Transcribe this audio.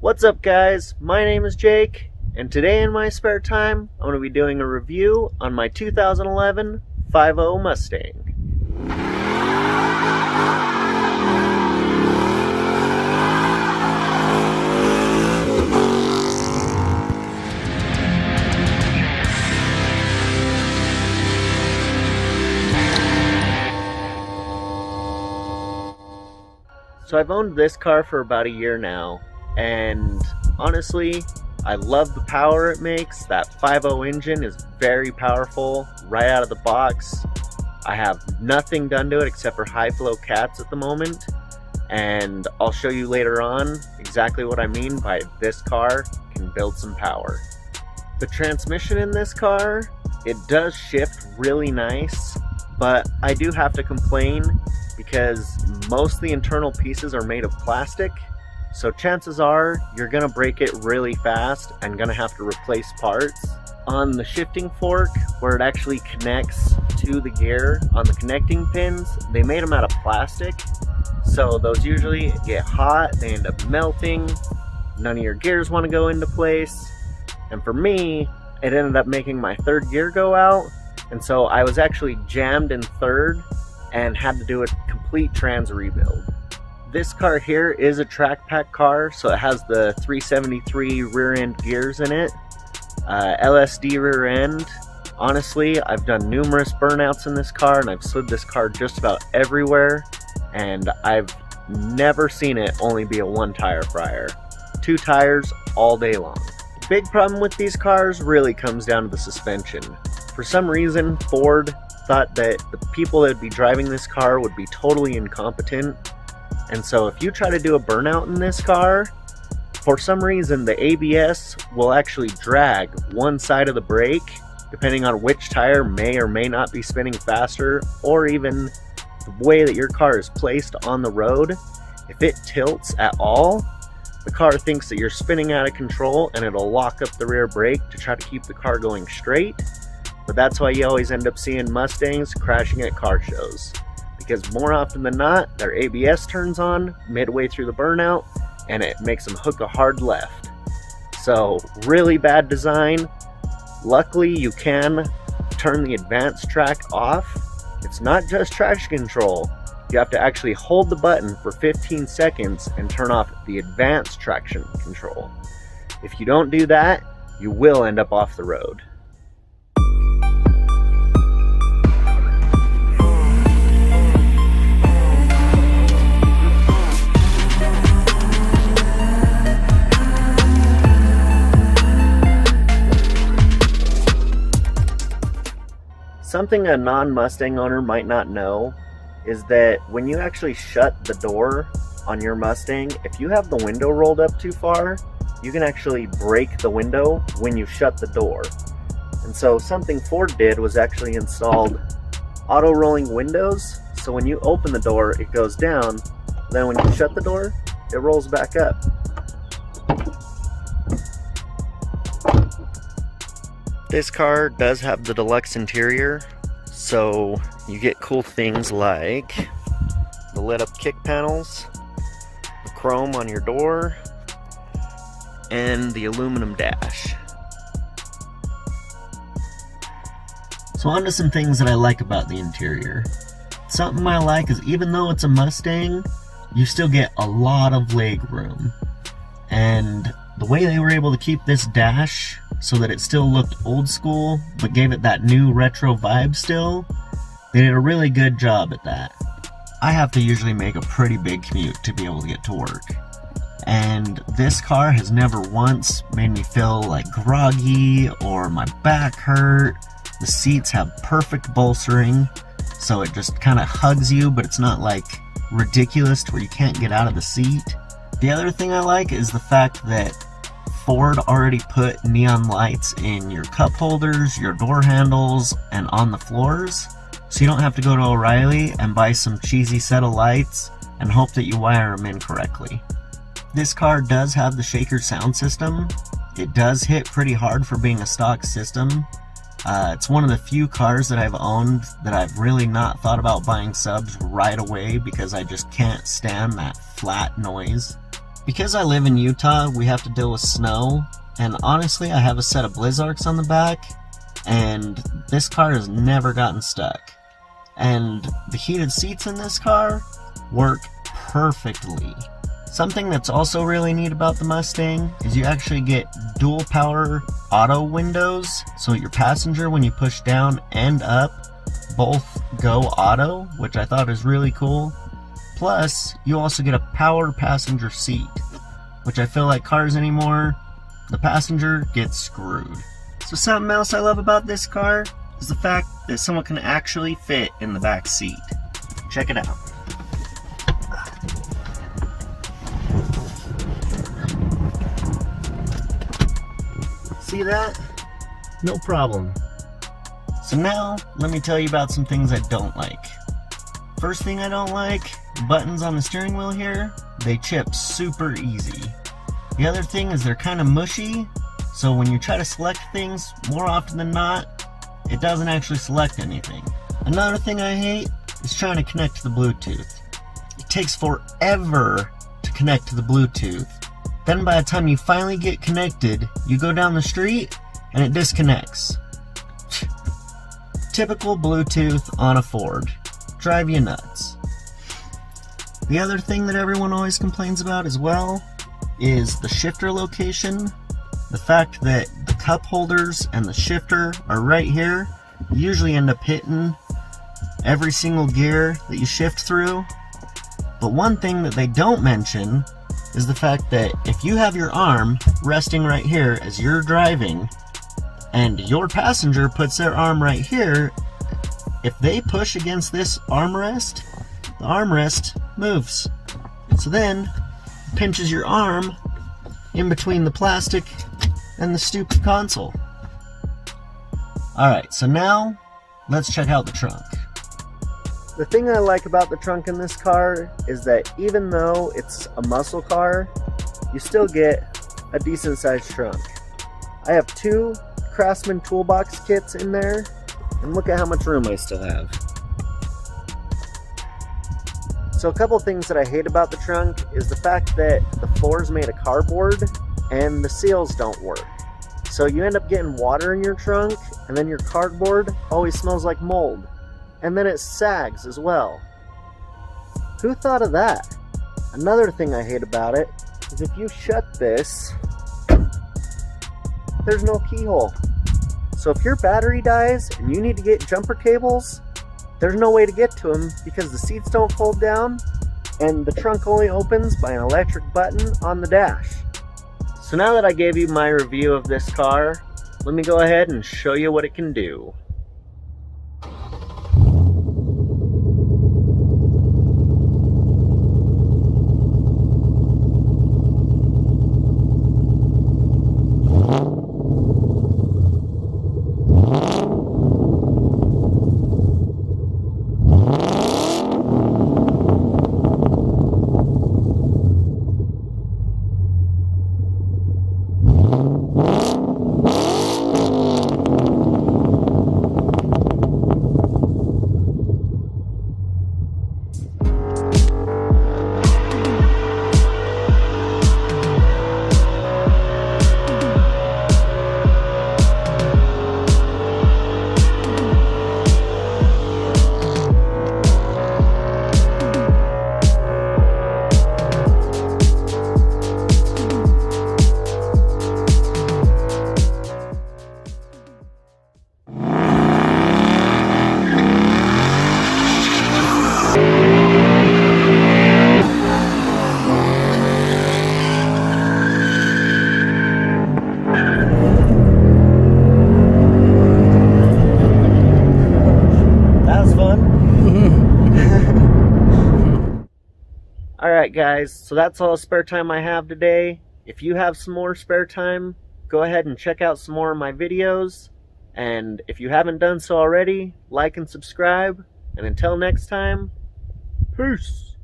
What's up guys, my name is Jake, and today in my spare time, I'm going to be doing a review on my 2011 5.0 Mustang. So I've owned this car for about a year now, and honestly, I love the power it makes. That 5.0 engine is very powerful right out of the box. I have nothing done to it except for high flow cats at the moment, and I'll show you later on exactly what I mean by this car can build some power. The transmission in this car, it does shift really nice, but I do have to complain because most of the internal pieces are made of plastic, so chances are you're gonna break it really fast and gonna have to replace parts. On the shifting fork, where it actually connects to the gear on the connecting pins, they made them out of plastic, so those usually get hot, they end up melting, none of your gears want to go into place, and for me, it ended up making my third gear go out, and so I was actually jammed in third and had to do a complete trans rebuild. This car here is a track pack car, so it has the 373 rear end gears in it, LSD rear end. Honestly, I've done numerous burnouts in this car and I've slid this car just about everywhere, and I've never seen it only be a one tire fryer. 2 tires all day long. The big problem with these cars really comes down to the suspension. For some reason, Ford thought that the people that would be driving this car would be totally incompetent, and so if you try to do a burnout in this car, for some reason the ABS will actually drag one side of the brake depending on which tire may or may not be spinning faster, or even the way that your car is placed on the road. If it tilts at all, the car thinks that you're spinning out of control and it'll lock up the rear brake to try to keep the car going straight. But that's why you always end up seeing Mustangs crashing at car shows, because more often than not, their ABS turns on midway through the burnout and it makes them hook a hard left. So really bad design. Luckily, you can turn the advanced track off. It's not just traction control. You have to actually hold the button for 15 seconds and turn off the advanced traction control. If you don't do that, you will end up off the road. Something a non-Mustang owner might not know is that when you actually shut the door on your Mustang, if you have the window rolled up too far, you can actually break the window when you shut the door. And so something Ford did was actually installed auto rolling windows, so when you open the door it goes down, then when you shut the door it rolls back up. This car does have the deluxe interior, so you get cool things like the lit up kick panels, the chrome on your door, and the aluminum dash. So on to some things that I like about the interior. Something I like is even though it's a Mustang, you still get a lot of leg room. And the way they were able to keep this dash so that it still looked old school but gave it that new retro vibe still, they did a really good job at that. I have to usually make a pretty big commute to be able to get to work, and this car has never once made me feel like groggy or my back hurt. The seats have perfect bolstering, so it just kind of hugs you, but it's not like ridiculous to where you can't get out of the seat. The other thing I like is the fact that Ford already put neon lights in your cup holders, your door handles, and on the floors, so you don't have to go to O'Reilly and buy some cheesy set of lights and hope that you wire them in correctly. This car does have the shaker sound system. It does hit pretty hard for being a stock system. It's one of the few cars that I've owned that I've really not thought about buying subs right away because I just can't stand that flat noise. Because I live in Utah, we have to deal with snow, and honestly, I have a set of Blizzarks on the back, and this car has never gotten stuck. And the heated seats in this car work perfectly. Something that's also really neat about the Mustang is you actually get dual power auto windows, so your passenger, when you push down and up, both go auto, which I thought is really cool. Plus, you also get a power passenger seat, which I feel like cars anymore, the passenger gets screwed. So something else I love about this car is the fact that someone can actually fit in the back seat. Check it out. See that? No problem. So now, let me tell you about some things I don't like. First thing I don't like, buttons on the steering wheel here, they chip super easy. The other thing is they're kind of mushy, so when you try to select things, more often than not, it doesn't actually select anything. Another thing I hate is trying to connect to the Bluetooth. It takes forever to connect to the Bluetooth. Then by the time you finally get connected, you go down the street and it disconnects. Typical Bluetooth on a Ford. Drive you nuts. The other thing that everyone always complains about as well is the shifter location. The fact that the cup holders and the shifter are right here, you usually end up hitting every single gear that you shift through. But one thing that they don't mention is the fact that if you have your arm resting right here as you're driving, and your passenger puts their arm right here, if they push against this armrest, the armrest moves. So then, it pinches your arm in between the plastic and the stupid console. Alright, so now, let's check out the trunk. The thing I like about the trunk in this car is that even though it's a muscle car, you still get a decent sized trunk. I have 2 Craftsman toolbox kits in there, and look at how much room I still have. So a couple things that I hate about the trunk is the fact that the floor is made of cardboard and the seals don't work. So you end up getting water in your trunk, and then your cardboard always smells like mold. And then it sags as well. Who thought of that? Another thing I hate about it is if you shut this, there's no keyhole. So if your battery dies and you need to get jumper cables, there's no way to get to them because the seats don't fold down and the trunk only opens by an electric button on the dash. So now that I gave you my review of this car, let me go ahead and show you what it can do. Alright guys, so that's all the spare time I have today. If you have some more spare time, go ahead and check out some more of my videos. And if you haven't done so already, like and subscribe. And until next time, peace!